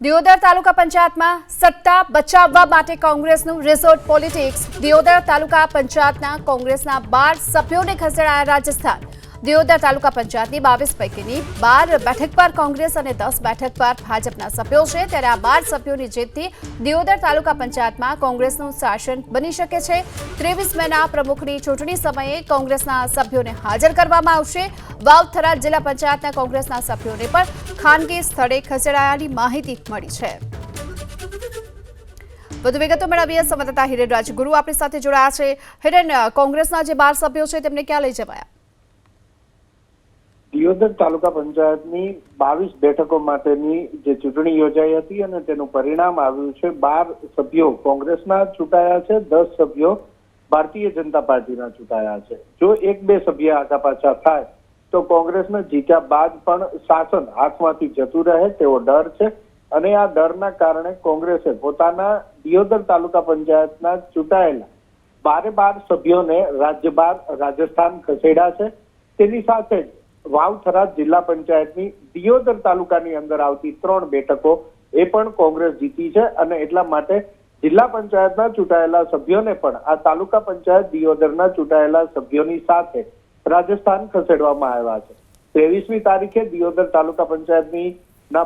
દિયોદર તાલુકા પંચાયતમાં સત્તા બચાવવા માટે કોંગ્રેસનું રિસોર્ટ પોલિટિક્સ। દિયોદર તાલુકા પંચાયતના કોંગ્રેસના 12 સભ્યોને ખસેડાયા રાજસ્થાન। દિયોદર તાલુકા પંચાયતની 22 પૈકીની 12 બેઠક પર કોંગ્રેસ અને 10 બેઠક પર ભાજપના સભ્યો છે, ત્યારે આ 12 સભ્યોની જીતથી દિયોદર તાલુકા પંચાયતમાં કોંગ્રેસનું શાસન બની શકે છે। 23 મેના પ્રમુખની ચૂંટણી સમયે કોંગ્રેસના સભ્યોને હાજર કરવામાં આવશે। વાવ-થરાદ જિલ્લા પંચાયતના કોંગ્રેસના સભ્યોને પણ ખાનગી સ્થળે ખસેડાયાની માહિતી મળી છે। વધુ વિગતો મેળવીએ સંવાદદાતા હિરેન રાજગુરુ આપણી સાથે જોડાયા છે। હિરેન, કોંગ્રેસના જે 12 સભ્યો છે તેમને ક્યાં લઈ જવાયા? દિયોદર તાલુકા પંચાયતની 22 બેઠકો માટેની જે ચૂંટણી યોજાઈ હતી અને તેનું પરિણામ આવ્યું છે। 12 સભ્યો કોંગ્રેસના ચૂંટાયા છે, 10 સભ્યો ભારતીય જનતા પાર્ટીના ચૂંટાયા છે। જો 1-2 સભ્ય આગા પાછા થાય તો કોંગ્રેસને જીત્યા બાદ પણ શાસન હાથમાંથી જતું રહે તેવો ડર છે અને આ ડરના કારણે કોંગ્રેસે પોતાના દિયોદર તાલુકા પંચાયતના ચૂંટાયેલા 12 સભ્યોને રાજ્ય બહાર રાજસ્થાન ખસેડ્યા છે। તેની સાથે જ વાવ-થરાદ જિલ્લા પંચાયતની દિયોદર તાલુકાની અંદર આવતી 3 બેઠકો એ પણ કોંગ્રેસ જીતી છે અને એટલા માટે જિલ્લા પંચાયતના ચૂંટાયેલા સભ્યોને પણ આ તાલુકા પંચાયત દિયોદરના ચૂંટાયેલા સભ્યોની સાથે રાજસ્થાન ખસેડવામાં આવ્યા છે। 23મી તારીખે દિયોદર તાલુકા પંચાયતની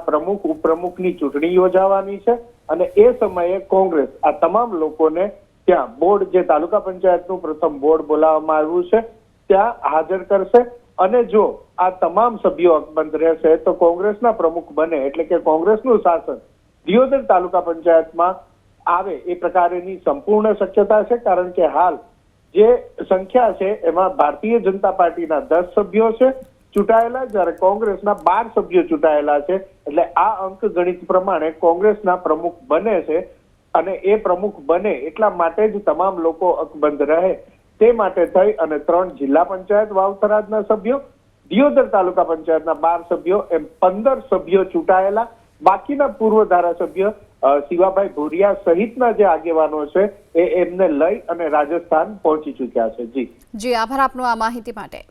પ્રમુખ ઉપપ્રમુખની ચૂંટણી યોજાવાની છે અને એ સમયે કોંગ્રેસ આ તમામ લોકોને ત્યાં બોર્ડ જે તાલુકા પંચાયતનું પ્રથમ બોર્ડ બોલાવવામાં આવ્યું છે ત્યાં હાજર કરશે અને જો આ તમામ સભ્યો અકબંધ રહેશે તો કોંગ્રેસના પ્રમુખ બને એટલે કે કોંગ્રેસનું શાસન દિયોદર તાલુકા પંચાયતમાં આવે એ પ્રકારેની સંપૂર્ણ શક્યતા છે, કારણ કે હાલ જે સંખ્યા છે એમાં ભારતીય જનતા પાર્ટીના 10 સભ્યો છે ચૂંટાયેલા, જ્યારે કોંગ્રેસના 12 સભ્યો ચૂંટાયેલા છે। એટલે આ અંક ગણિત પ્રમાણે કોંગ્રેસના પ્રમુખ બને છે અને એ પ્રમુખ બને એટલા માટે જ તમામ લોકો અકબંધ રહે તે માટે થઈ અને 3 જિલ્લા પંચાયત વાવ-થરાદના સભ્યો, દિયોદર તાલુકા પંચાયતના 12 સભ્યો એમ 15 સભ્યો ચૂંટાયેલા। બાકીના પૂર્વ ધારાસભ્ય શિવાભાઈ ભુરિયા સહિતના જે આગેવાનો છે એમને લઈ અને રાજસ્થાન પહોંચી ચૂક્યા છે। જી આભાર આપનો આ માહિતી માટે।